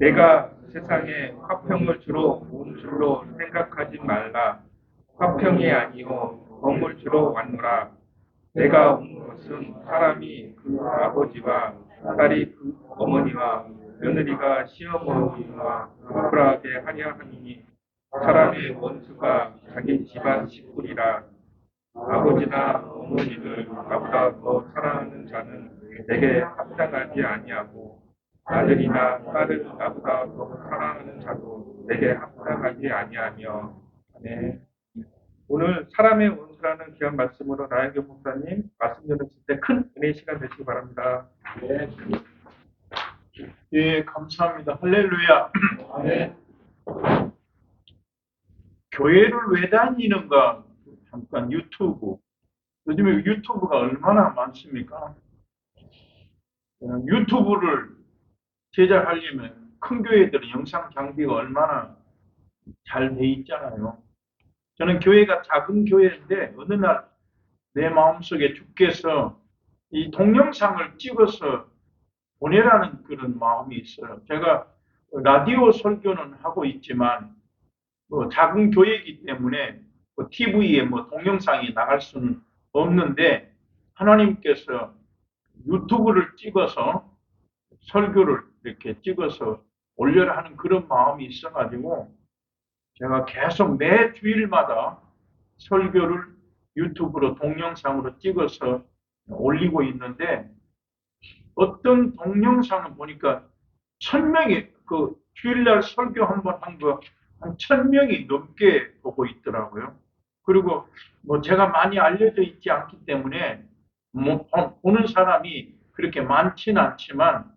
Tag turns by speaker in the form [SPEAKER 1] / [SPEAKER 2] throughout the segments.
[SPEAKER 1] 내가 세상에 화평을 주로 온 줄로 생각하지 말라. 화평이 아니요 검을 주로 왔노라. 내가 온 것은 사람이 그 아버지와 딸이 그 어머니와 며느리가 시어머니와 부끄러하게 하려 함이니 사람의 원수가 자기 집안 식구리라. 아버지나 어머니를 나보다 더 사랑하는 자는 내게 합당하지 아니하고 아들이나 딸을 나보다 더 사랑하는 자도 내게 합당하지 아니하며. 네. 오늘 사람의 원수라는 귀한 말씀으로 나영교 목사님 말씀 전하실 때 큰 은혜의 시간 되시기 바랍니다.
[SPEAKER 2] 네. 예, 감사합니다. 할렐루야. 네. 교회를 왜 다니는가? 잠깐 유튜브. 요즘에 유튜브가 얼마나 많습니까? 유튜브를 제작하려면 큰 교회들은 영상 장비가 얼마나 잘 돼 있잖아요. 저는 교회가 작은 교회인데 어느 날 내 마음속에 주께서 이 동영상을 찍어서 보내라는 그런 마음이 있어요. 제가 라디오 설교는 하고 있지만 작은 교회이기 때문에 TV에 동영상이 나갈 수는 없는데 하나님께서 유튜브를 찍어서 설교를 이렇게 찍어서 올려라 하는 그런 마음이 있어가지고 제가 계속 매 주일마다 설교를 유튜브로 동영상으로 찍어서 올리고 있는데 어떤 동영상을 보니까 1000명이 그 주일날 설교 한번 한 거 한 1000명이 넘게 보고 있더라고요. 그리고 제가 많이 알려져 있지 않기 때문에 보는 사람이 그렇게 많지는 않지만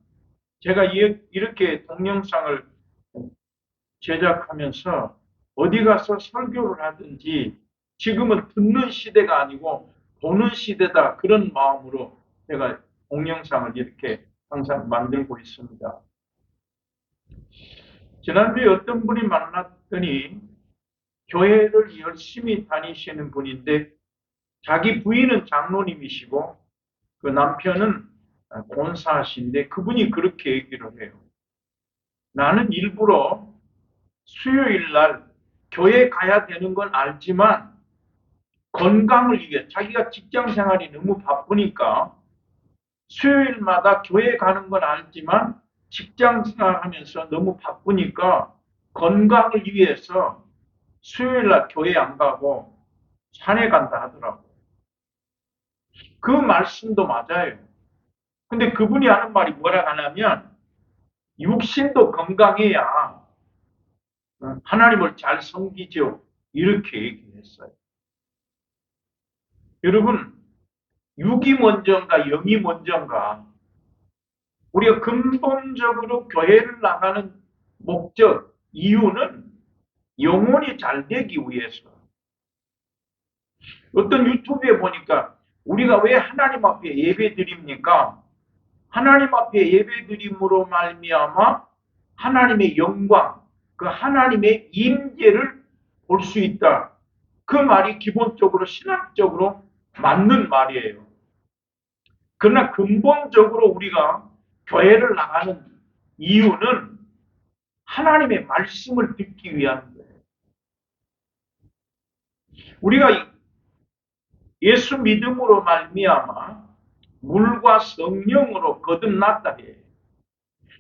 [SPEAKER 2] 제가 이렇게 동영상을 제작하면서 어디 가서 설교를 하든지 지금은 듣는 시대가 아니고 보는 시대다 그런 마음으로 제가 동영상을 이렇게 항상 만들고 있습니다. 지난주에 어떤 분이 만났더니 교회를 열심히 다니시는 분인데 자기 부인은 장로님이시고 그 남편은 권사하신데 그분이 그렇게 얘기를 해요. 나는 일부러 수요일 날 교회 가야 되는 건 알지만 건강을 위해 자기가 직장 생활이 너무 바쁘니까 수요일마다 교회 가는 건 알지만 직장 생활하면서 너무 바쁘니까 건강을 위해서 수요일 날 교회 안 가고 산에 간다 하더라고요. 그 말씀도 맞아요. 근데 그분이 하는 말이 뭐라 하냐면 육신도 건강해야 하나님을 잘 섬기죠. 이렇게 얘기했어요. 여러분, 육이 먼저인가 영이 먼저인가? 우리가 근본적으로 교회를 나가는 목적, 이유는 영혼이 잘 되기 위해서. 어떤 유튜브에 보니까 우리가 왜 하나님 앞에 예배 드립니까? 하나님 앞에 예배 드림으로 말미암아 하나님의 영광, 그 하나님의 임재를 볼 수 있다. 그 말이 기본적으로 신학적으로 맞는 말이에요. 그러나 근본적으로 우리가 교회를 나가는 이유는 하나님의 말씀을 듣기 위한 거예요. 우리가 예수 믿음으로 말미암아 물과 성령으로 거듭났다 해요.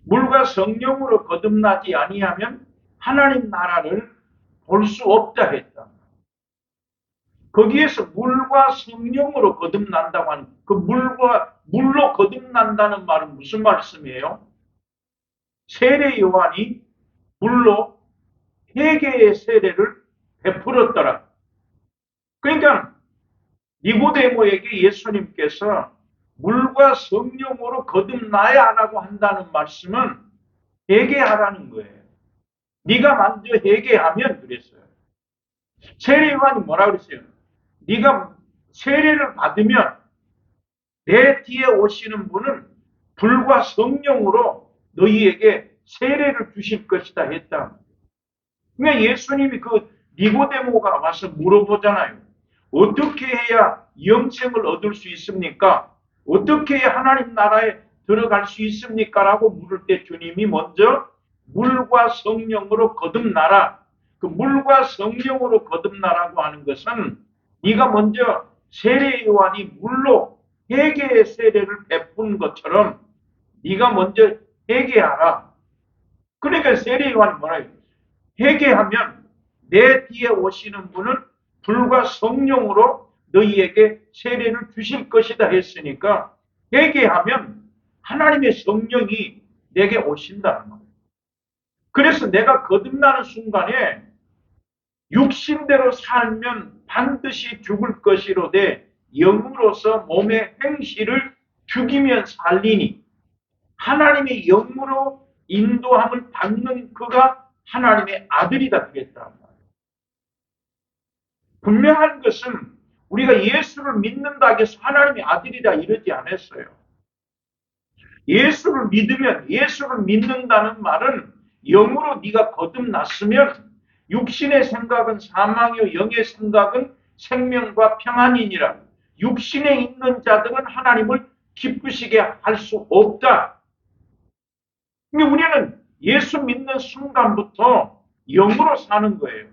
[SPEAKER 2] 물과 성령으로 거듭나지 아니하면 하나님 나라를 볼 수 없다 했다. 거기에서 물과 성령으로 거듭난다고 하는 그 물로 거듭난다는 말은 무슨 말씀이에요? 세례 요한이 물로 회개의 세례를 베풀었더라. 그러니까 니고데모에게 예수님께서 물과 성령으로 거듭나야 하라고 한다는 말씀은 회개하라는 거예요. 네가 먼저 회개하면 그랬어요. 세례 요한이 뭐라 그랬어요? 네가 세례를 받으면 내 뒤에 오시는 분은 불과 성령으로 너희에게 세례를 주실 것이다 했다. 그러니까 예수님이 그 니고데모가 와서 물어보잖아요. 어떻게 해야 영생을 얻을 수 있습니까? 어떻게 해야 하나님 나라에 들어갈 수 있습니까? 라고 물을 때 주님이 먼저 물과 성령으로 거듭나라. 그 물과 성령으로 거듭나라고 하는 것은 네가 먼저 세례 요한이 물로 회개의 세례를 베푼 것처럼 네가 먼저 회개하라. 그러니까 세례 요한이 뭐라 해요? 회개하면 내 뒤에 오시는 분은 불과 성령으로 너희에게 세례를 주실 것이다 했으니까 회개하면 하나님의 성령이 내게 오신다는 거예요. 그래서 내가 거듭나는 순간에 육신대로 살면 반드시 죽을 것이로되 영으로서 몸의 행실을 죽이면 살리니 하나님의 영으로 인도함을 받는 그가 하나님의 아들이다 그랬단 말이에요. 분명한 것은 우리가 예수를 믿는다 해서 하나님의 아들이라 이러지 않았어요. 예수를 믿으면 예수를 믿는다는 말은 영으로 네가 거듭났으면 육신의 생각은 사망이요 영의 생각은 생명과 평안이니라. 육신에 있는 자들은 하나님을 기쁘시게 할 수 없다. 그러니까 우리는 예수 믿는 순간부터 영으로 사는 거예요.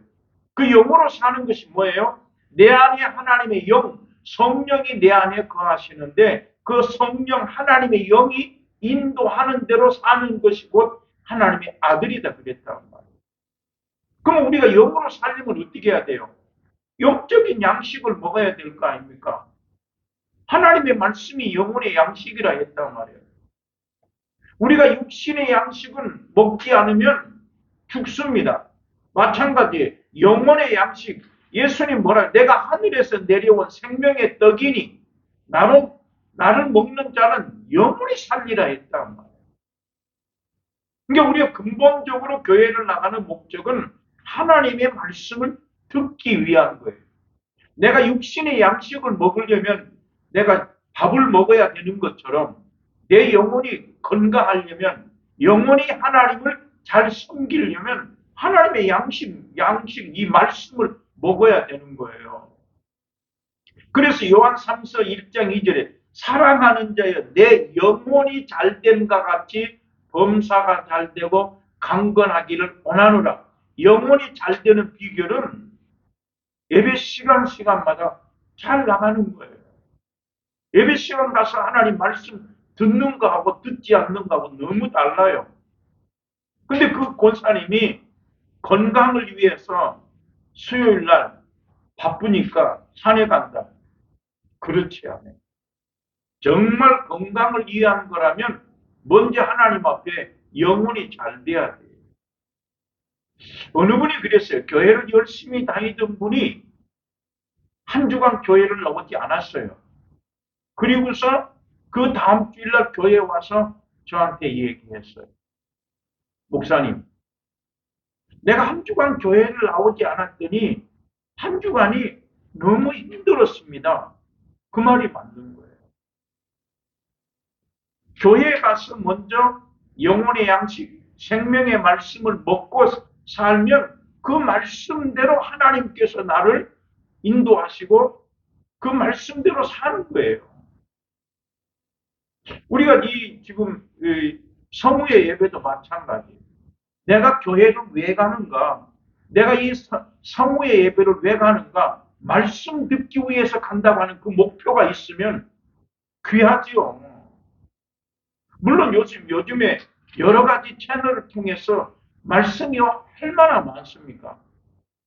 [SPEAKER 2] 그 영으로 사는 것이 뭐예요? 내 안에 하나님의 영, 성령이 내 안에 거하시는데 그 성령 하나님의 영이 인도하는 대로 사는 것이 곧 하나님의 아들이다 그랬단 말이에요. 그럼 우리가 영으로 살려면 어떻게 해야 돼요? 영적인 양식을 먹어야 될 거 아닙니까? 하나님의 말씀이 영혼의 양식이라 했단 말이에요. 우리가 육신의 양식은 먹지 않으면 죽습니다. 마찬가지 영혼의 양식, 예수님 뭐라 내가 하늘에서 내려온 생명의 떡이니 나를 먹는 자는 영원히 살리라 했단 말이에요. 그러니까 우리가 근본적으로 교회를 나가는 목적은 하나님의 말씀을 듣기 위한 거예요. 내가 육신의 양식을 먹으려면 내가 밥을 먹어야 되는 것처럼 내 영혼이 건강하려면 영혼이 하나님을 잘 섬기려면 하나님의 양식, 이 말씀을 먹어야 되는 거예요. 그래서 요한 3서 1장 2절에 사랑하는 자여 내 영혼이 잘됨과 같이 범사가 잘되고 강건하기를 원하노라. 영혼이 잘되는 비결은 예배 시간마다 잘 나가는 거예요. 예배 시간 가서 하나님 말씀 듣는 거하고 듣지 않는 거하고 너무 달라요. 근데 그 권사님이 건강을 위해서 수요일 날 바쁘니까 산에 간다. 그렇지 않아요. 정말 건강을 위한 거라면 먼저 하나님 앞에 영혼이 잘 돼야 돼요. 어느 분이 그랬어요. 교회를 열심히 다니던 분이 한 주간 교회를 나오지 않았어요. 그리고서 그 다음 주일날 교회에 와서 저한테 얘기했어요. 목사님, 내가 한 주간 교회를 나오지 않았더니 한 주간이 너무 힘들었습니다. 그 말이 맞는 거예요. 교회에 가서 먼저 영혼의 양식, 생명의 말씀을 먹고 살면 그 말씀대로 하나님께서 나를 인도하시고 그 말씀대로 사는 거예요. 우리가 지금 성우의 예배도 마찬가지예요. 내가 교회를 왜 가는가? 내가 이 성우의 예배를 왜 가는가? 말씀 듣기 위해서 간다고 하는 그 목표가 있으면 귀하지요. 물론 요즘에 여러 가지 채널을 통해서 말씀이 얼마나 많습니까?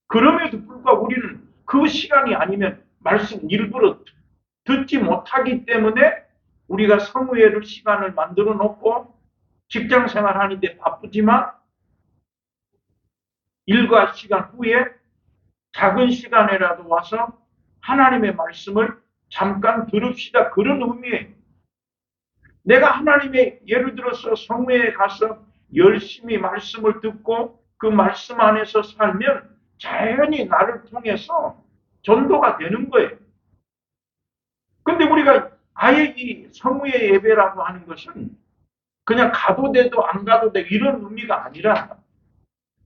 [SPEAKER 2] 그럼에도 불구하고 우리는 그 시간이 아니면 말씀 일부러 듣지 못하기 때문에 우리가 성우회를 시간을 만들어 놓고 직장 생활하는데 바쁘지만 일과 시간 후에 작은 시간에라도 와서 하나님의 말씀을 잠깐 들읍시다. 그런 의미예요. 내가 하나님의 예를 들어서 성회에 가서 열심히 말씀을 듣고 그 말씀 안에서 살면 자연히 나를 통해서 전도가 되는 거예요. 근데 우리가 아예 이 성회의 예배라고 하는 것은 그냥 가도 돼도 안 가도 돼 이런 의미가 아니라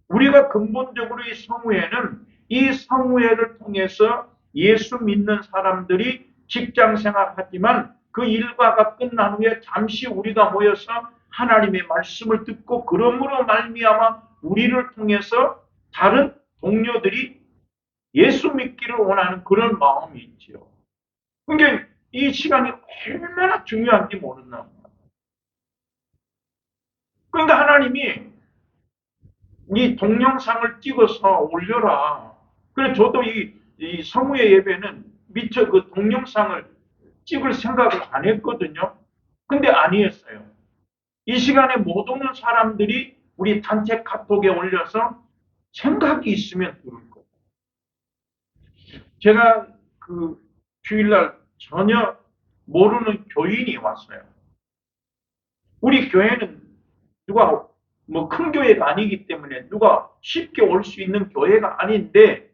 [SPEAKER 2] 우리가 근본적으로 이 성회는 이 성회를 통해서 예수 믿는 사람들이 직장 생활하지만 그 일과가 끝난 후에 잠시 우리가 모여서 하나님의 말씀을 듣고 그러므로 말미암아 우리를 통해서 다른 동료들이 예수 믿기를 원하는 그런 마음이 있지요. 그러니까 이 시간이 얼마나 중요한지 모른다. 그러니까 하나님이 이 동영상을 찍어서 올려라. 그래 저도 이 성우의 예배는 미처 그 동영상을 찍을 생각을 안 했거든요. 근데 아니었어요. 이 시간에 못 오는 사람들이 우리 단체 카톡에 올려서 생각이 있으면 들을 거예요. 제가 그 주일날 전혀 모르는 교인이 왔어요. 우리 교회는 누가 뭐 큰 교회가 아니기 때문에 누가 쉽게 올 수 있는 교회가 아닌데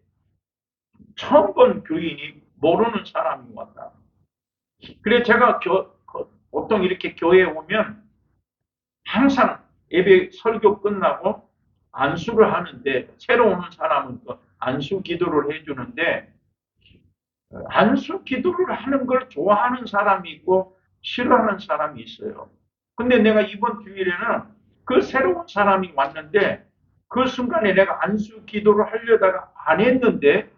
[SPEAKER 2] 처음 본 교인이 모르는 사람이 왔다. 그래 제가 보통 이렇게 교회에 오면 항상 예배 설교 끝나고 안수를 하는데 새로 오는 사람은 또 안수 기도를 해주는데 안수 기도를 하는 걸 좋아하는 사람이 있고 싫어하는 사람이 있어요. 근데 내가 이번 주일에는 그 새로운 사람이 왔는데 그 순간에 내가 안수 기도를 하려다가 안 했는데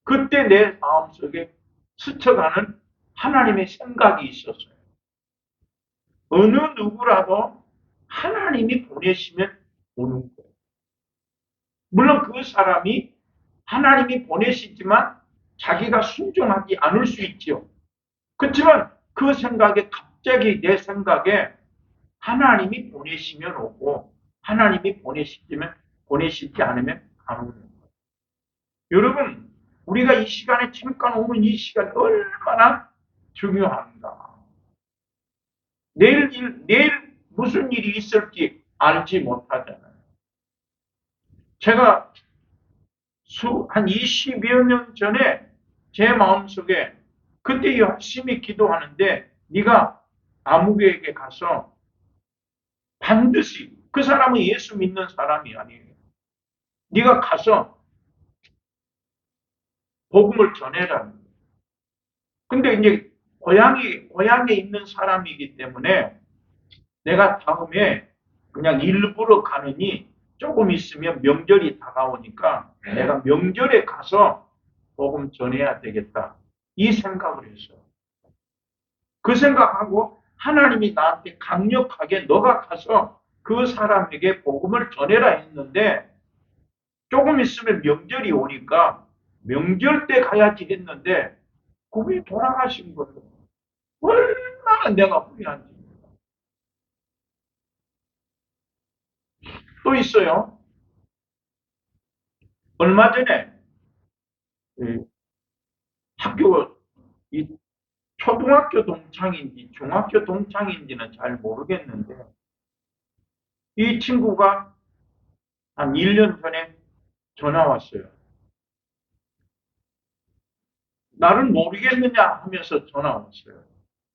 [SPEAKER 2] 그때 내 마음속에 스쳐가는 하나님의 생각이 있었어요. 어느 누구라도 하나님이 보내시면 오는 거예요. 물론 그 사람이 하나님이 보내시지만 자기가 순종하지 않을 수 있지요. 그렇지만 그 생각에 갑자기 내 생각에 하나님이 보내시면 오고 하나님이 보내시지 않으면 안 오는 거예요. 여러분 우리가 이 시간에 잠깐 오는 이 시간 얼마나 중요한가. 내일 무슨 일이 있을지 알지 못하잖아요. 제가 한 20여 년 전에 제 마음속에 그때 열심히 기도하는데 네가 아무개에게 가서 반드시 그 사람은 예수 믿는 사람이 아니에요. 네가 가서 복음을 전해라. 근데 이제 고향에 있는 사람이기 때문에 내가 다음에 그냥 일부러 가느니 조금 있으면 명절이 다가오니까 내가 명절에 가서 복음 전해야 되겠다. 이 생각을 했어요. 그 생각하고 하나님이 나한테 강력하게 너가 가서 그 사람에게 복음을 전해라 했는데 조금 있으면 명절이 오니까 명절 때 가야지 했는데 그분이 돌아가신 거예요. 얼마나 내가 후회한지. 또 있어요. 얼마 전에 학교 이 초등학교 동창인지 중학교 동창인지는 잘 모르겠는데 이 친구가 한 1년 전에 전화 왔어요. 나를 모르겠느냐 하면서 전화 왔어요.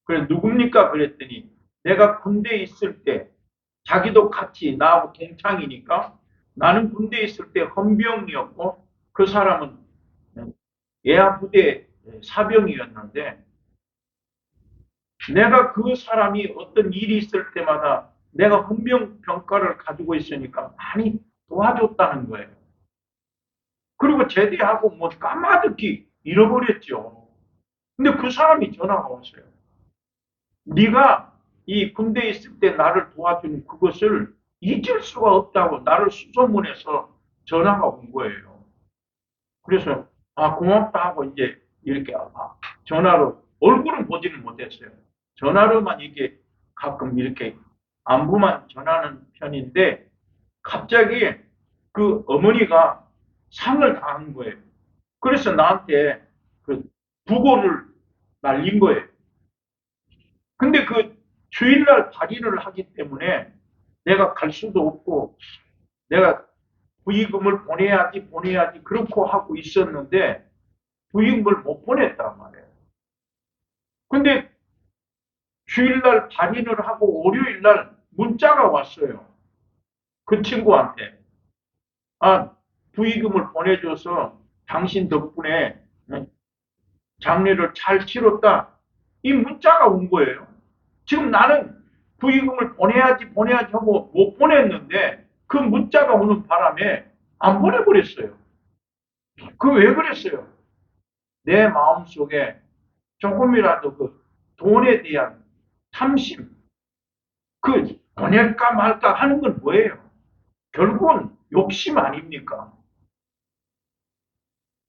[SPEAKER 2] 그래 누굽니까? 그랬더니 내가 군대에 있을 때 자기도 같이 나하고 동창이니까 나는 군대에 있을 때 헌병이었고 그 사람은 예하부대 사병이었는데 내가 그 사람이 어떤 일이 있을 때마다 내가 헌병 병가를 가지고 있으니까 많이 도와줬다는 거예요. 그리고 제대하고 뭐 까마득히 잃어버렸죠. 근데 그 사람이 전화가 왔어요. 네가 이 군대에 있을 때 나를 도와준 그것을 잊을 수가 없다고 나를 수소문해서 전화가 온 거예요. 그래서 고맙다 하고 이제 이렇게 전화로 얼굴은 보지는 못했어요. 전화로만 이렇게 가끔 이렇게 안부만 전하는 편인데 갑자기 그 어머니가 상을 당한 거예요. 그래서 나한테 그 부고를 날린 거예요. 근데 그 주일날 발의를 하기 때문에 내가 갈 수도 없고 내가 부의금을 보내야지 그렇고 하고 있었는데 부의금을 못 보냈단 말이에요. 근데 주일날 발의를 하고 월요일날 문자가 왔어요. 그 친구한테 부의금을 보내줘서 당신 덕분에 장례를 잘 치렀다. 이 문자가 온 거예요. 지금 나는 부의금을 보내야지 하고 못 보냈는데 그 문자가 오는 바람에 안 보내버렸어요. 그 왜 그랬어요? 내 마음속에 조금이라도 그 돈에 대한 탐심, 그 보낼까 말까 하는 건 뭐예요? 결국은 욕심 아닙니까?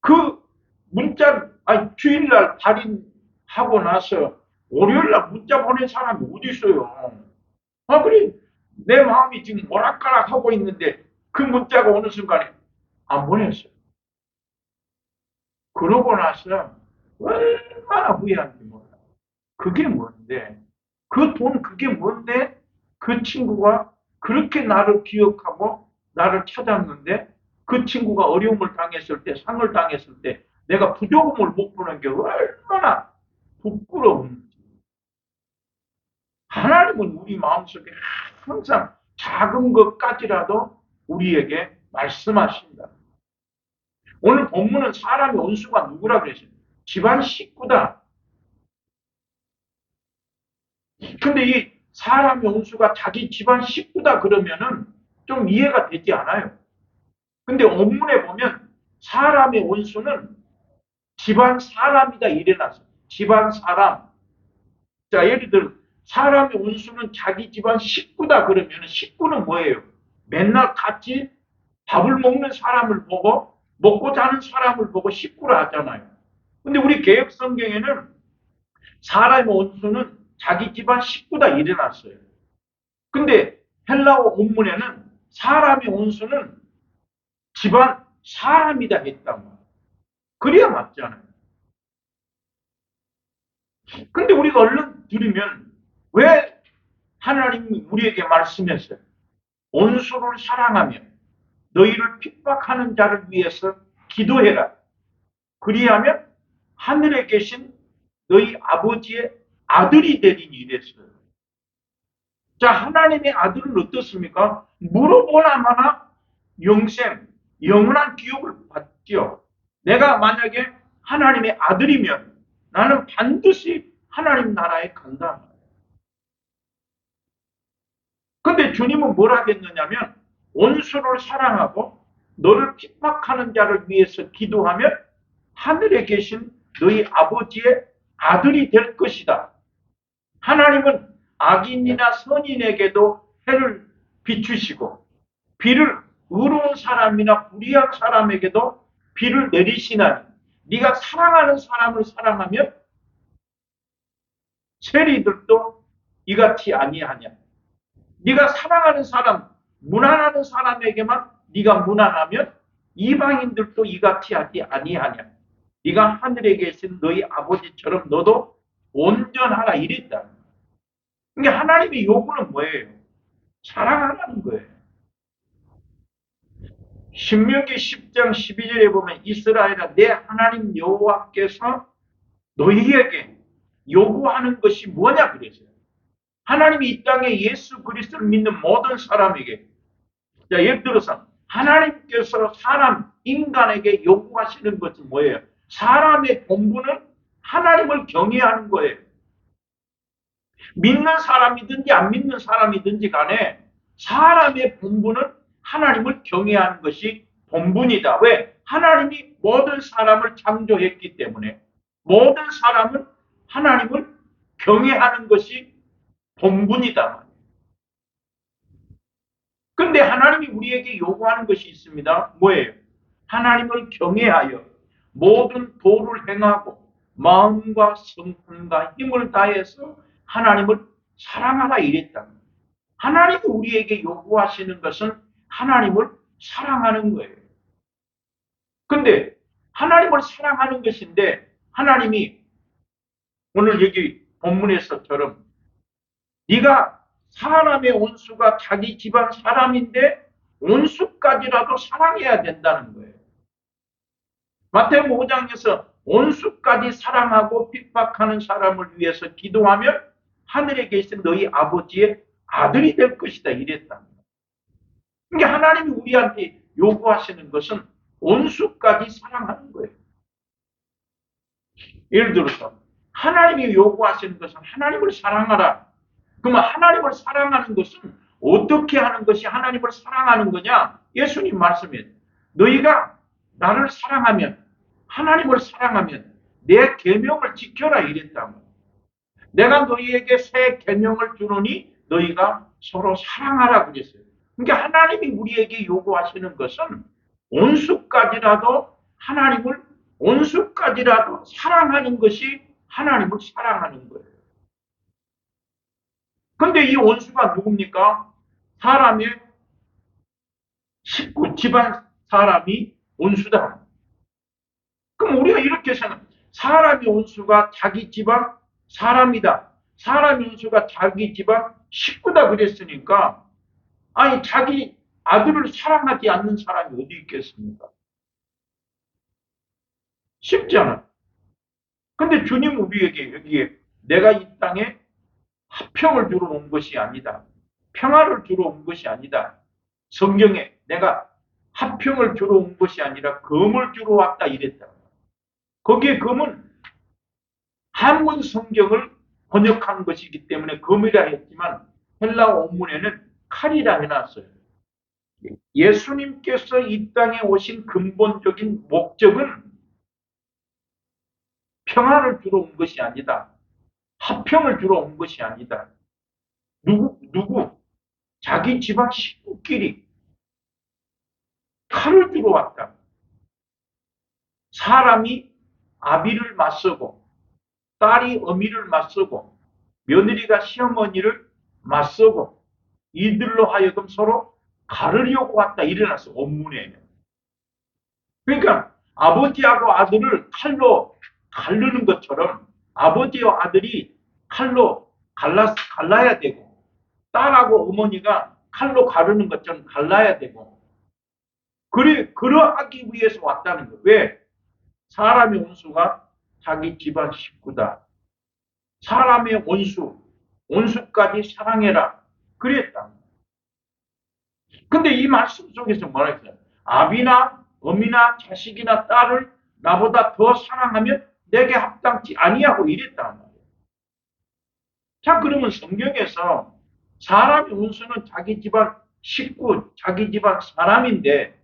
[SPEAKER 2] 그 문자, 아니, 주일날 발인하고 나서 월요일날 문자 보낸 사람이 어디 있어요? 아, 그래. 내 마음이 지금 오락가락 하고 있는데 그 문자가 오는 순간에 안 보냈어요. 그러고 나서 얼마나 후회한지 몰라. 그게 뭔데? 그 돈 그게 뭔데? 그 친구가 그렇게 나를 기억하고 나를 찾았는데 그 친구가 어려움을 당했을 때, 상을 당했을 때 내가 부조금을 못 보는 게 얼마나 부끄러운지. 하나님은 우리 마음속에 항상 작은 것까지라도 우리에게 말씀하신다. 오늘 본문은 사람의 원수가 누구라 그랬어요? 집안 식구다. 근데 이 사람의 원수가 자기 집안 식구다 그러면은 좀 이해가 되지 않아요. 근데 원문에 보면 사람의 원수는 집안 사람이다 이래놨어요. 집안 사람. 자, 예를 들어 사람의 원수는 자기 집안 식구다 그러면 식구는 뭐예요? 맨날 같이 밥을 먹는 사람을 보고 먹고 자는 사람을 보고 식구라 하잖아요. 근데 우리 개혁 성경에는 사람의 원수는 자기 집안 식구다 이래놨어요. 근데 헬라어 원문에는 사람의 원수는 집안 사람이다 했단 말이에요. 그래야 맞잖아요. 근데 우리가 얼른 들으면 왜 하나님이 우리에게 말씀했어요? 원수를 사랑하며 너희를 핍박하는 자를 위해서 기도해라. 그리하면 하늘에 계신 너희 아버지의 아들이 되리니 이랬어요. 자, 하나님의 아들은 어떻습니까? 물어보나마나 영생, 영원한 기업을 받죠. 내가 만약에 하나님의 아들이면 나는 반드시 하나님 나라에 간다. 근데 주님은 뭘 하겠느냐면 원수를 사랑하고 너를 핍박하는 자를 위해서 기도하면 하늘에 계신 너희 아버지의 아들이 될 것이다. 하나님은 악인이나 선인에게도 해를 비추시고 비를 의로운 사람이나 불의한 사람에게도 비를 내리시나니 네가 사랑하는 사람을 사랑하면 세리들도 이같이 아니하냐. 네가 사랑하는 사람, 무난하는 사람에게만 네가 무난하면 이방인들도 이같이 하지 아니하냐. 네가 하늘에 계신 너희 아버지처럼 너도 온전하라 이랬다. 그러니까 하나님의 요구는 뭐예요? 사랑하라는 거예요. 신명기 10장 12절에 보면 이스라엘아 내 하나님 여호와께서 너희에게 요구하는 것이 뭐냐 그랬어요. 하나님이 이 땅에 예수 그리스도를 믿는 모든 사람에게 자, 예를 들어서 하나님께서 인간에게 요구하시는 것은 뭐예요? 사람의 본분은 하나님을 경외하는 거예요. 믿는 사람이든지 안 믿는 사람이든지 간에 사람의 본분은 하나님을 경외하는 것이 본분이다. 왜? 하나님이 모든 사람을 창조했기 때문에 모든 사람은 하나님을 경외하는 것이 본분이다. 근데 하나님이 우리에게 요구하는 것이 있습니다. 뭐예요? 하나님을 경외하여 모든 도를 행하고 마음과 성품과 힘을 다해서 하나님을 사랑하라 이랬다. 하나님이 우리에게 요구하시는 것은 하나님을 사랑하는 거예요. 근데 하나님을 사랑하는 것인데 하나님이 오늘 여기 본문에서처럼 네가 사람의 원수가 자기 집안 사람인데 원수까지라도 사랑해야 된다는 거예요. 마태복음 5장에서 원수까지 사랑하고 핍박하는 사람을 위해서 기도하면 하늘에 계신 너희 아버지의 아들이 될 것이다 이랬다. 그러니까 하나님이 우리한테 요구하시는 것은 원수까지 사랑하는 거예요. 예를 들어서 하나님이 요구하시는 것은 하나님을 사랑하라. 그러면 하나님을 사랑하는 것은 어떻게 하는 것이 하나님을 사랑하는 거냐? 예수님 말씀에 너희가 나를 사랑하면, 하나님을 사랑하면 내 계명을 지켜라 이랬다고. 내가 너희에게 새 계명을 주노니 너희가 서로 사랑하라 그랬어요. 그러니까 하나님이 우리에게 요구하시는 것은 온수까지라도 사랑하는 것이 하나님을 사랑하는 거예요. 근데 이 원수가 누굽니까? 사람의 식구, 집안 사람이 원수다. 그럼 우리가 이렇게 생각, 사람이 원수가 자기 집안 사람이다. 사람이 원수가 자기 집안 식구다 그랬으니까, 아니, 자기 아들을 사랑하지 않는 사람이 어디 있겠습니까? 쉽지 않아요. 근데 주님 우리에게 여기에 내가 이 땅에 화평을 주러 온 것이 아니다. 평화를 주러 온 것이 아니다. 성경에 내가 화평을 주러 온 것이 아니라 검을 주러 왔다 이랬다. 거기에 검은 한문 성경을 번역한 것이기 때문에 검이라 했지만 헬라어 원문에는 칼이라 해놨어요. 예수님께서 이 땅에 오신 근본적인 목적은 평화를 주러 온 것이 아니다. 화평을 주러 온 것이 아니다. 누구? 자기 집안 식구끼리 칼을 주러 왔다. 사람이 아비를 맞서고, 딸이 어미를 맞서고, 며느리가 시어머니를 맞서고, 이들로 하여금 서로 가르려고 왔다. 일어났어, 원문에는. 그러니까 아버지하고 아들을 칼로 가르는 것처럼 아버지와 아들이 칼로 갈라야 되고, 딸하고 어머니가 칼로 가르는 것처럼 갈라야 되고, 그러하기 위해서 왔다는 거예요. 왜? 사람의 원수가 자기 집안 식구다. 사람의 원수까지 사랑해라. 그랬다. 근데 이 말씀 속에서 뭐라 했어요? 아비나 어미나 자식이나 딸을 나보다 더 사랑하면 내게 합당치 아니하고 이랬단 말이에요. 자, 그러면 성경에서 사람의 원수는 자기 집안 식구, 자기 집안 사람인데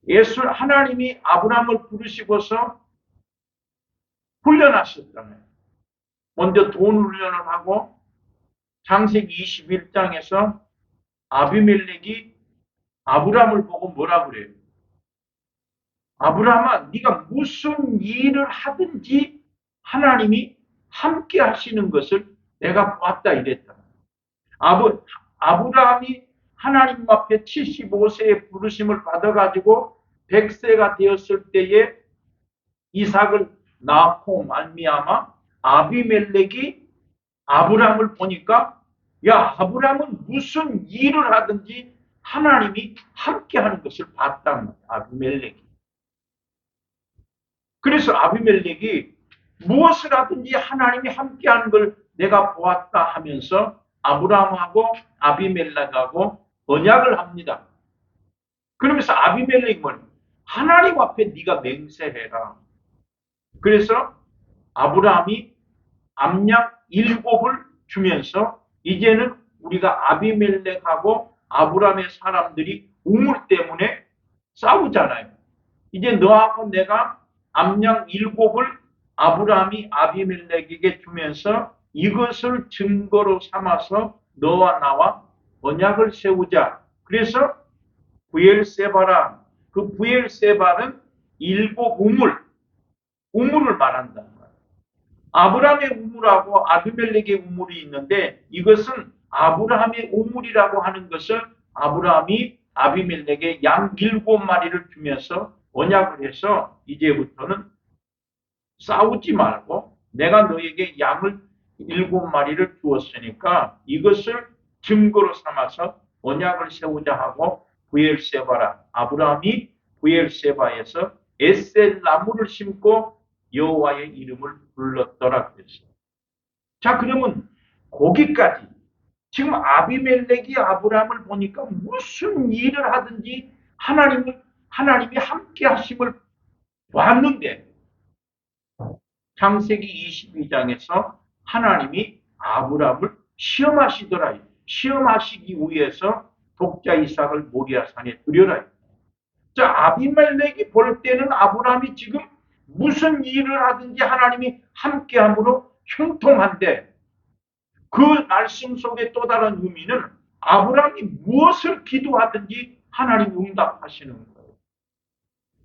[SPEAKER 2] 하나님이 아브라함을 부르시고서 훈련하셨다며. 먼저 돈 훈련을 하고 창세기 21장에서 아비멜렉이 아브라함을 보고 뭐라 그래요? 아브라함아, 네가 무슨 일을 하든지 하나님이 함께 하시는 것을 내가 봤다 이랬다. 아브라함이 하나님 앞에 75세의 부르심을 받아가지고 100세가 되었을 때에 이삭을 낳고 말미암아 아비멜렉이 아브라함을 보니까 야, 아브라함은 무슨 일을 하든지 하나님이 함께 하는 것을 봤다는 거예요. 아비멜렉이. 그래서 아비멜렉이 무엇을 하든지 하나님이 함께 하는 걸 내가 보았다 하면서 아브라함하고 아비멜렉하고 언약을 합니다. 그러면서 아비멜렉은 하나님 앞에 네가 맹세해라. 그래서 아브라함이 암양 7을 주면서 이제는 우리가 아비멜렉하고 아브라함의 사람들이 우물 때문에 싸우잖아요. 이제 너하고 내가 암양 7을 아브라함이 아비멜렉에게 주면서 이것을 증거로 삼아서 너와 나와 언약을 세우자. 그래서 부엘세바라. 그 부엘세바는 7 우물을 말한다. 아브라함의 우물하고 아비멜렉의 우물이 있는데 이것은 아브라함의 우물이라고 하는 것을 아브라함이 아비멜렉에 양 7마리를 주면서 언약을 해서 이제부터는 싸우지 말고 내가 너에게 양을 7마리를 주었으니까 이것을 증거로 삼아서 언약을 세우자 하고 부엘세바라. 아브라함이 부엘세바에서 에셀 나무를 심고 여호와의 이름을 불렀더라 그랬어요. 자, 그러면 거기까지 지금 아비멜렉이 아브라함을 보니까 무슨 일을 하든지 하나님이 함께 하심을 봤는데 창세기 22장에서 하나님이 아브라함을 시험하시더라. 시험하시기 위해서 독자 이삭을 모리아산에 들여라. 자, 아비멜렉이 볼 때는 아브라함이 지금 무슨 일을 하든지 하나님이 함께함으로 형통한데, 그 말씀 속에 또 다른 의미는 아브라함이 무엇을 기도하든지 하나님이 응답하시는 거예요.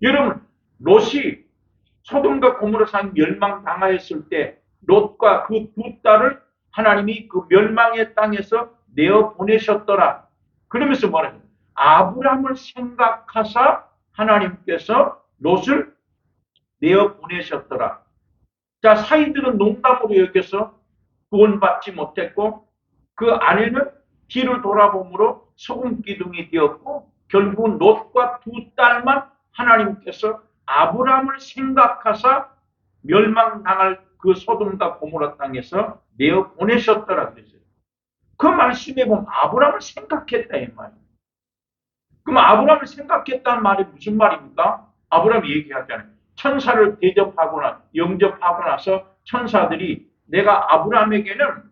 [SPEAKER 2] 여러분, 롯이 소돔과 고모라 산 멸망당하였을 때 롯과 그 두 딸을 하나님이 그 멸망의 땅에서 내어 보내셨더라. 그러면서 뭐라요? 아브라함을 생각하사 하나님께서 롯을 내어 보내셨더라. 자, 사이들은 농담으로 여겨서 구원받지 못했고, 그 아내는 뒤를 돌아보므로 소금 기둥이 되었고, 결국은 롯과 두 딸만 하나님께서 아브라함을 생각하사 멸망당할 그 소돔과 고모라 땅에서 내어 보내셨더라 그랬어요. 그 말씀에 보면 아브라함을 생각했다 이 말이에요. 그럼 아브라함을 생각했다는 말이 무슨 말입니까? 아브라함이 얘기하잖아요. 천사를 대접하거나 영접하고 나서 천사들이 내가 아브라함에게는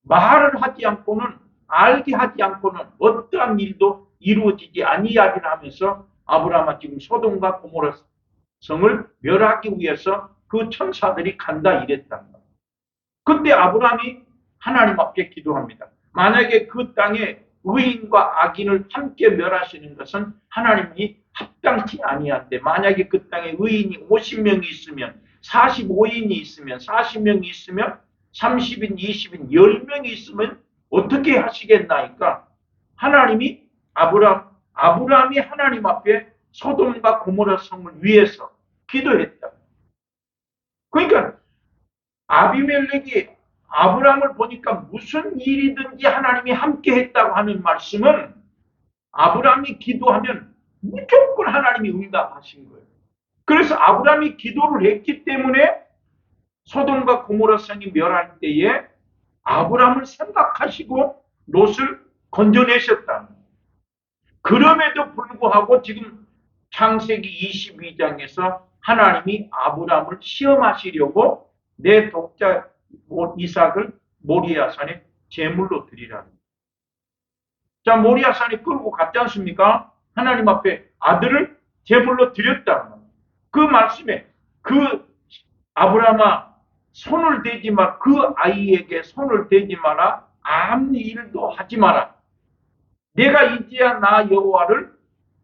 [SPEAKER 2] 말을 하지 않고는, 알게 하지 않고는 어떠한 일도 이루어지지 아니하리라 하면서 아브라함은 지금 소돔과 고모라 성을 멸하기 위해서 그 천사들이 간다 이랬단 말이에요. 그때 아브라함이 하나님 앞에 기도합니다. 만약에 그 땅에 의인과 악인을 함께 멸하시는 것은 하나님이 합당치 아니한데, 만약에 그 땅에 의인이 50명이 있으면, 45인이 있으면, 40명이 있으면, 30인, 20인, 10명이 있으면 어떻게 하시겠나니까 하나님이 아브라함이 하나님 앞에 소돔과 고모라 성을 위해서 기도했다. 그러니까 아비멜렉이 아브라함을 보니까 무슨 일이든지 하나님이 함께 했다고 하는 말씀은 아브라함이 기도하면 무조건 하나님이 응답하신 거예요. 그래서 아브라함이 기도를 했기 때문에 소돔과 고모라 성이 멸할 때에 아브라함을 생각하시고 롯을 건져내셨다. 그럼에도 불구하고 지금 창세기 22장에서 하나님이 아브라함을 시험하시려고 내 독자 이삭을 모리아산에 제물로 드리라. 자, 모리아산에 끌고 갔지 않습니까? 하나님 앞에 아들을 제물로 드렸다. 그 말씀에 그 아브라함아 손을 대지 마. 그 아이에게 손을 대지 마라. 아무 일도 하지 마라. 내가 이제야 나 여호와를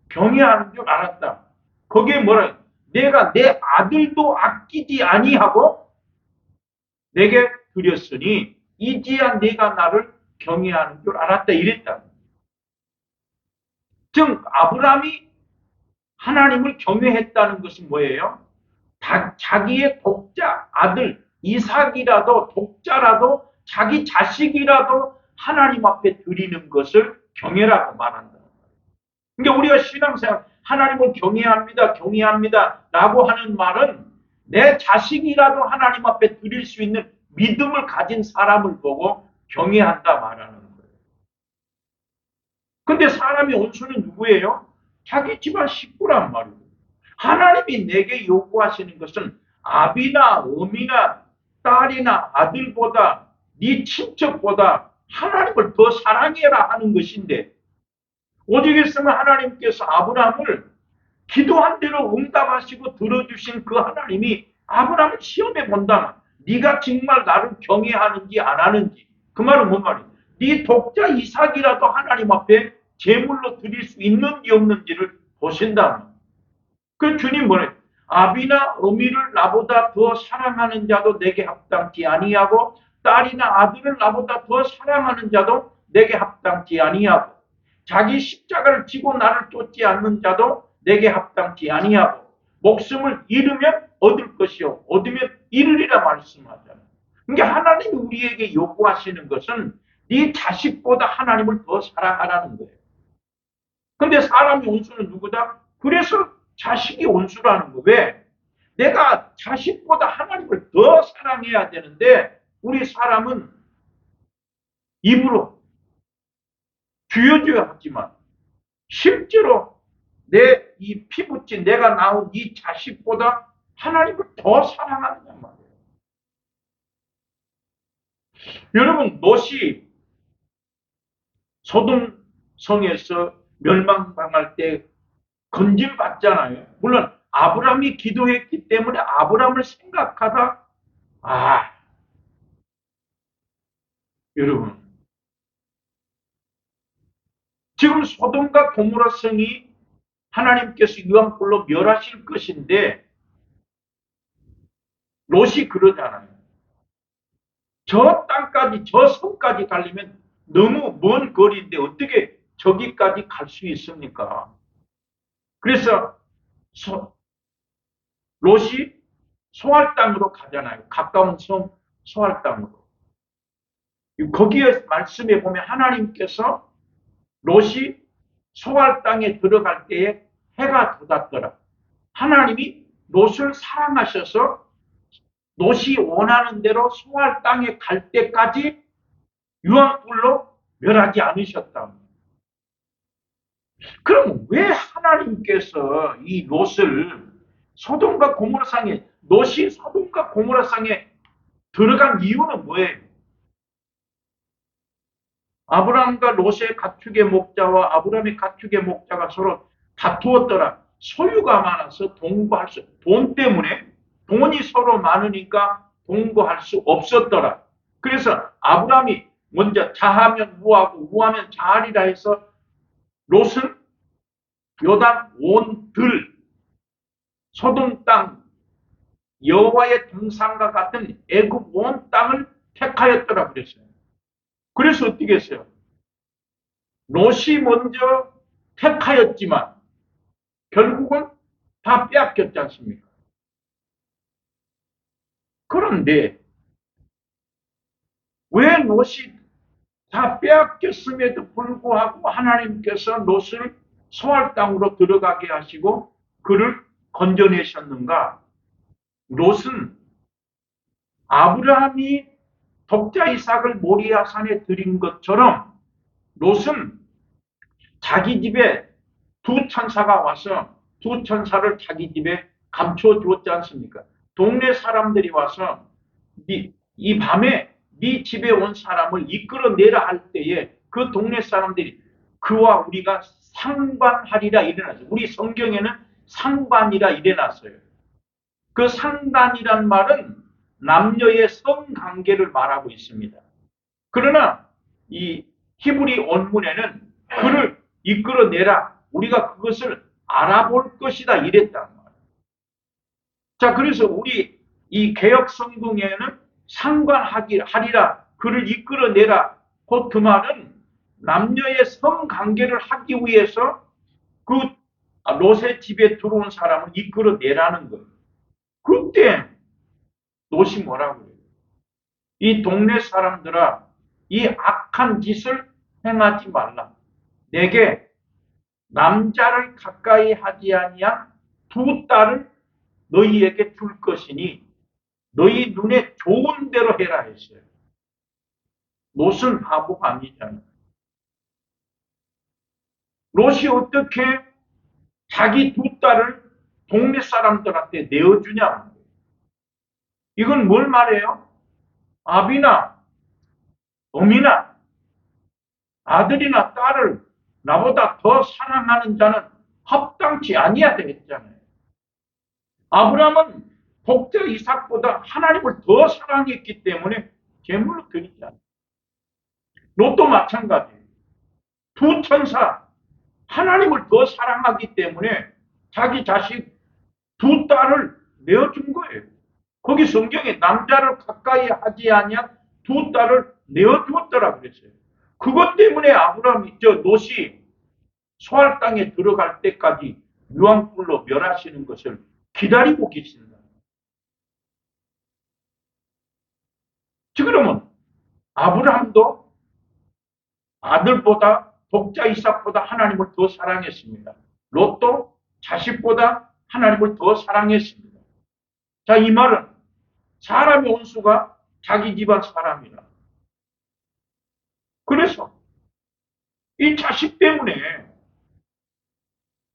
[SPEAKER 2] 경외하는 줄 알았다. 거기에 뭐라? 내가 내 아들도 아끼지 아니하고 내게 드렸으니 이제야 내가 나를 경외하는 줄 알았다 이랬다. 즉 아브라함이 하나님을 경외했다는 것은 뭐예요? 자기의 독자 아들 이삭이라도 독자라도 자기 자식이라도 하나님 앞에 드리는 것을 경외라고 말한다. 그러니까 우리가 신앙생활 하나님을 경외합니다 라고 하는 말은 내 자식이라도 하나님 앞에 드릴 수 있는 믿음을 가진 사람을 보고 경외한다 말하는 거예요. 근데 사람의 원수는 누구예요? 자기 집안 식구란 말이에요. 하나님이 내게 요구하시는 것은 아비나 어미나 딸이나 아들보다 네 친척보다 하나님을 더 사랑해라 하는 것인데, 오직 있으면 하나님께서 아브라함을 기도한 대로 응답하시고 들어주신 그 하나님이 아브라함을 시험해 본다면 네가 정말 나를 경외하는지 안 하는지, 그 말은 뭔 말이야? 네 독자 이삭이라도 하나님 앞에 제물로 드릴 수 있는지 없는지를 보신다면, 그 주님 뭐래? 아비나 어미를 나보다 더 사랑하는 자도 내게 합당치 아니하고 딸이나 아들을 나보다 더 사랑하는 자도 내게 합당치 아니하고 자기 십자가를 지고 나를 쫓지 않는 자도 내게 합당치 아니하고 목숨을 잃으면 얻을 것이요 얻으면 잃으리라 말씀하잖아요. 그러니까 하나님이 우리에게 요구하시는 것은 네 자식보다 하나님을 더 사랑하라는 거예요. 근데 사람의 원수는 누구다? 그래서 자식이 원수라는 거. 왜? 내가 자식보다 하나님을 더 사랑해야 되는데 우리 사람은 입으로 쥐어줘야 하지만 실제로 내 이 피부치 내가 낳은 이 자식보다 하나님을 더 사랑하느냐 말이에요. 여러분, 롯이 소돔성에서 멸망당할 때 건진받잖아요. 물론 아브라함이 기도했기 때문에 아브라함을 생각하다, 아, 여러분, 지금 소돔과 고모라 성이 하나님께서 유황불로 멸하실 것인데 롯이 그러잖아요. 저 땅까지, 저 성까지 가려면 너무 먼 거리인데 어떻게 저기까지 갈 수 있습니까? 그래서 롯이 소알 땅으로 가잖아요. 가까운 성 소알 땅으로. 거기에 말씀에 보면 하나님께서 롯이 소알 땅에 들어갈 때에 해가 돋았더라. 하나님이 롯을 사랑하셔서 롯이 원하는 대로 소알 땅에 갈 때까지 유황불로 멸하지 않으셨다. 그럼 왜 하나님께서 이 롯을 소돔과 고모라 상에, 롯이 소돔과 고모라 상에 들어간 이유는 뭐예요? 아브라함과 롯의 가축의 목자와 아브라함의 가축의 목자가 서로 다투었더라. 소유가 많아서 동거할 수, 돈 때문에 돈이 서로 많으니까 동거할 수 없었더라. 그래서 아브라함이 먼저 자하면 우하고 우하면 자하리라 해서 롯은 요단 온 들, 소돔 땅, 여호와의 동산과 같은 애굽 온 땅을 택하였더라 그랬어요. 그래서 어떻게 했어요? 롯이 먼저 택하였지만 결국은 다 빼앗겼지 않습니까? 그런데 왜 롯이 다 빼앗겼음에도 불구하고 하나님께서 롯을 소알 땅으로 들어가게 하시고 그를 건져내셨는가? 롯은 아브라함이 독자 이삭을 모리아 산에 드린 것처럼 롯은 자기 집에 두 천사가 와서 두 천사를 자기 집에 감춰주었지 않습니까? 동네 사람들이 와서 이 밤에 네 집에 온 사람을 이끌어내라 할 때에 그 동네 사람들이 그와 우리가 상관하리라 이래놨어요. 우리 성경에는 상관이라 이래놨어요. 그 상관이란 말은 남녀의 성관계를 말하고 있습니다. 그러나 이 히브리 원문에는 그를 이끌어내라. 우리가 그것을 알아볼 것이다 이랬단 말이에요. 자, 그래서 우리 이 개혁 성경에는 상관하리라. 그를 이끌어내라. 곧 그 말은 남녀의 성관계를 하기 위해서 그 롯의 집에 들어온 사람을 이끌어내라는 거예요. 그때 롯이 뭐라고 해요? 이 동네 사람들아, 이 악한 짓을 행하지 말라. 내게 남자를 가까이 하지 아니한 두 딸을 너희에게 줄 것이니 너희 눈에 좋은 대로 해라 했어요. 롯은 바보가 아니잖아. 롯이 어떻게 자기 두 딸을 동네 사람들한테 내어주냐? 이건 뭘 말해요? 아비나 어미나 아들이나 딸을 나보다 더 사랑하는 자는 합당치 아니야 되겠잖아요. 아브라함은 독자 이삭보다 하나님을 더 사랑했기 때문에 제물로 드리지 않아요. 롯도 마찬가지예요. 두 천사 하나님을 더 사랑하기 때문에 자기 자식 두 딸을 내어준 거예요. 거기 성경에 남자를 가까이 하지 아니한 두 딸을 내어주었더라 그랬어요. 그것 때문에 아브라함이 롯이 소알 땅에 들어갈 때까지 유황불로 멸하시는 것을 기다리고 계신다. 그러면 아브라함도 아들보다 독자 이삭보다 하나님을 더 사랑했습니다. 롯도 자식보다 하나님을 더 사랑했습니다. 자, 이 말은 사람의 온수가 자기 집안 사람이라. 그래서 이 자식 때문에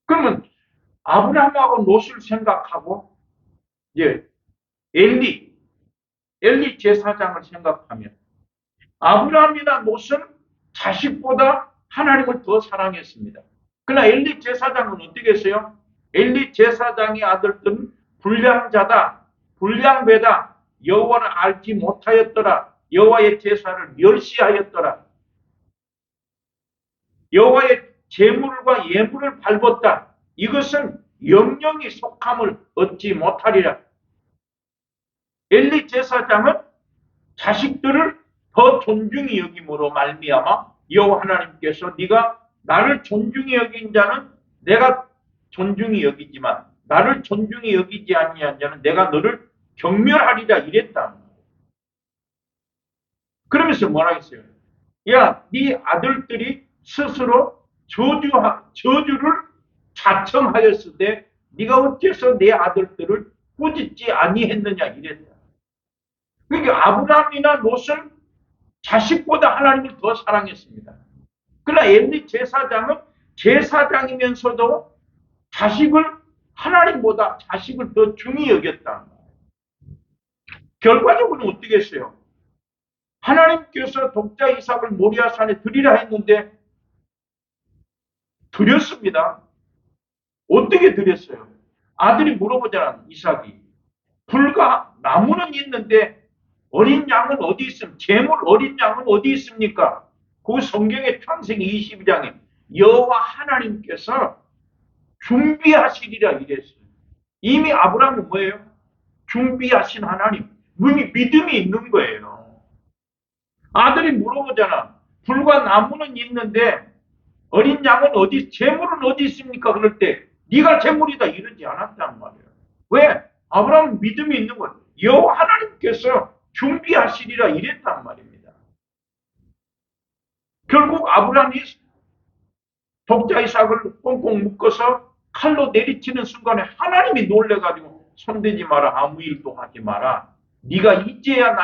[SPEAKER 2] 그러면 아브라함하고 롯을 생각하고 이제 엘리 제사장을 생각하면 아브라함이나 롯은 자식보다 하나님을 더 사랑했습니다. 그러나 엘리 제사장은 어떻게 했어요? 엘리 제사장의 아들들은 불량자다, 불량배다, 여호와를 알지 못하였더라, 여호와의 제사를 멸시하였더라, 여호와의 제물과 예물을 밟았다. 이것은 영영이 속함을 얻지 못하리라. 엘리 제사장은 자식들을 더 존중히 여김으로 말미암아 여호와 하나님께서 네가 나를 존중히 여긴 자는 내가 존중히 여기지만 나를 존중히 여기지 아니한 자는 내가 너를 경멸하리라 이랬다. 그러면서 뭐라 했어요? 야, 네 아들들이 스스로 저주를 자청하였을 때 네가 어째서 내 아들들을 꾸짖지 아니했느냐 이랬다. 그러니까 아브라함이나 롯은 자식보다 하나님을 더 사랑했습니다. 그러나 엘리 제사장은 제사장이면서도 하나님보다 자식을 더 중히 여겼다. 결과적으로 어떻게 했어요? 하나님께서 독자 이삭을 모리아산에 드리라 했는데 드렸습니다. 어떻게 드렸어요? 아들이 물어보잖아, 이삭이. 불과 나무는 있는데 어린 양은 어디 있습니까? 제물 어린 양은 어디 있습니까? 그 성경의 창세기 22장에 여호와 하나님께서 준비하시리라 이랬어요. 이미 아브라함은 뭐예요? 준비하신 하나님. 이미 믿음이 있는 거예요. 아들이 물어보잖아. 불과 나무는 있는데 어린 양은 제물은 어디 있습니까? 그럴 때 네가 제물이다 이러지 않았단 말이에요. 왜? 아브라함은 믿음이 있는 거예요. 여호와 하나님께서 준비하시리라 이랬단 말입니다. 결국 아브라함이 독자 이삭을 꽁꽁 묶어서 칼로 내리치는 순간에 하나님이 놀래가지고 손대지 마라, 아무 일도 하지 마라. 네가 이제야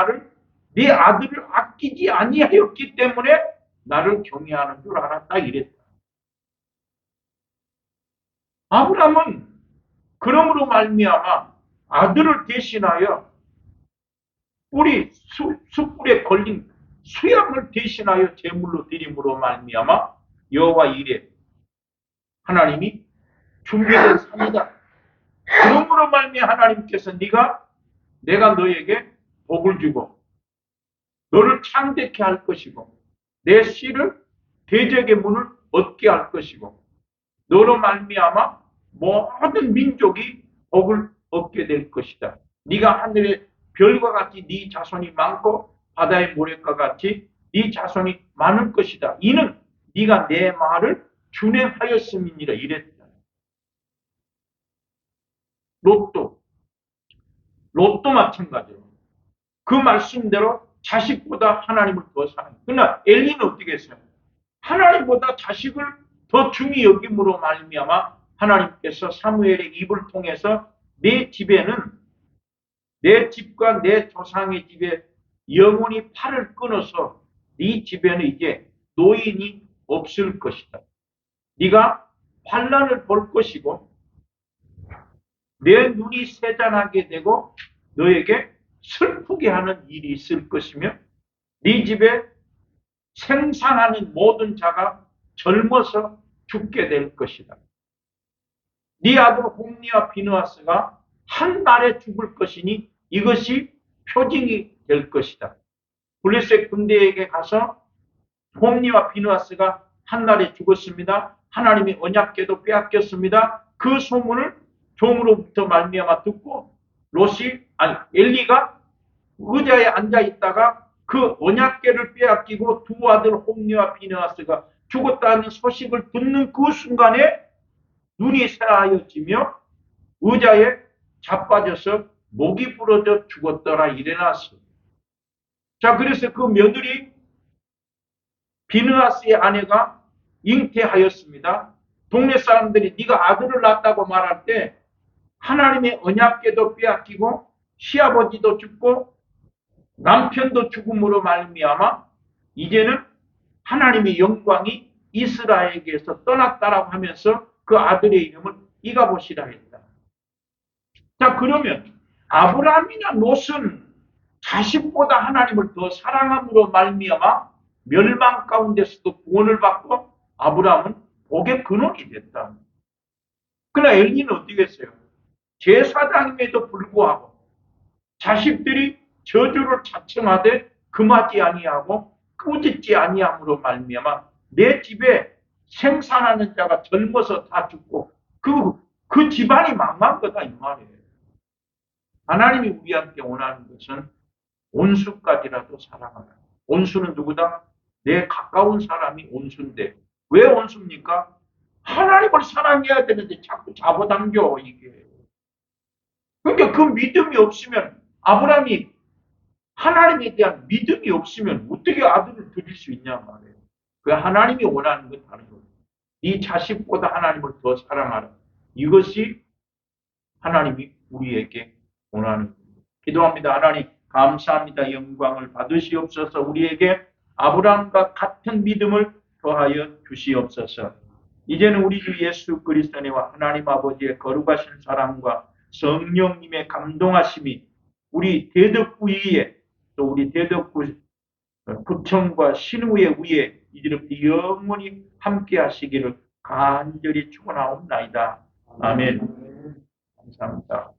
[SPEAKER 2] 네 아들을 아끼지 아니하였기 때문에 나를 경외하는 줄 알았다 이랬다. 아브라함은 그러므로 말미암아 아들을 대신하여 숯불에 걸린 수양을 대신하여 제물로 드림으로 말미암아 여호와 이레 하나님이 준비된 삶이다. 그러므로 말미암아 하나님께서 내가 너에게 복을 주고 너를 창대케 할 것이고 내 씨를 대적의 문을 얻게 할 것이고 너로 말미암아 모든 민족이 복을 얻게 될 것이다. 네가 하늘의 별과 같이 네 자손이 많고 바다의 모래과 같이 네 자손이 많을 것이다. 이는 네가 내 말을 준행하였음이니라 이랬다. 롯도 마찬가지로 그 말씀대로 자식보다 하나님을 더 사랑해요. 그러나 엘리는 어떻게 했어요? 하나님보다 자식을 더 중히 여김으로 말미암아 하나님께서 사무엘의 입을 통해서 내 집과 내 조상의 집에 영원히 팔을 끊어서 네 집에는 이제 노인이 없을 것이다. 네가 환난을 볼 것이고 내 눈이 세잔하게 되고 너에게 슬프게 하는 일이 있을 것이며 네 집에 생산하는 모든 자가 젊어서 죽게 될 것이다. 네 아들 홈리와 비느하스가 한 날에 죽을 것이니 이것이 표징이 될 것이다. 블레셋 군대에게 가서 홈리와 비느하스가 한 날에 죽었습니다. 하나님이 언약궤도 빼앗겼습니다. 그 소문을 종으로부터 말미암아 듣고 엘리가 의자에 앉아 있다가 그 언약궤를 빼앗기고 두 아들 홈리와 비느하스가 죽었다는 소식을 듣는 그 순간에 눈이 새하여지며 의자에 자빠져서 목이 부러져 죽었더라 일어났어. 자, 그래서 그 며느리 비느하스의 아내가 잉태하였습니다. 동네 사람들이 네가 아들을 낳았다고 말할 때 하나님의 언약궤도 빼앗기고 시아버지도 죽고 남편도 죽음으로 말미암아 이제는 하나님의 영광이 이스라엘에게서 떠났다라고 하면서 그 아들의 이름을 이가봇이라 했다. 자, 그러면 아브라함이나 롯은 자식보다 하나님을 더 사랑함으로 말미암아 멸망 가운데서도 구원을 받고 아브라함은 복의 근원이 됐다. 그러나 엘리는 어떻게 했어요? 제사장임에도 불구하고 자식들이 저주를 자청하되 금하지 아니하고 꾸짖지 아니함으로 말미암아 내 집에 생산하는 자가 젊어서 다 죽고 그 집안이 망한 거다 이 말이에요. 하나님이 우리한테 원하는 것은 온수까지라도 사랑하라. 온수는 누구다? 내 가까운 사람이 온수인데 왜 온수입니까? 하나님을 사랑해야 되는데 자꾸 잡아당겨 이게. 그러니까 그 믿음이 없으면 아브라함이 하나님에 대한 믿음이 없으면 어떻게 아들을 드릴 수 있냐 말이에요. 그 하나님이 원하는 건 다른 거예요. 네 자식보다 하나님을 더 사랑하라. 이것이 하나님이 우리에게 원하는 겁니다. 기도합니다. 하나님 감사합니다. 영광을 받으시옵소서. 우리에게 아브라함과 같은 믿음을 더하여 주시옵소서. 이제는 우리 주 예수 그리스도와 하나님 아버지의 거룩하신 사랑과 성령님의 감동하심이 우리 대덕구 위에 또 우리 대덕구 구청과 신우의 위에 이제부터 영원히 함께 하시기를 간절히 축원하옵나이다. 아멘. 감사합니다.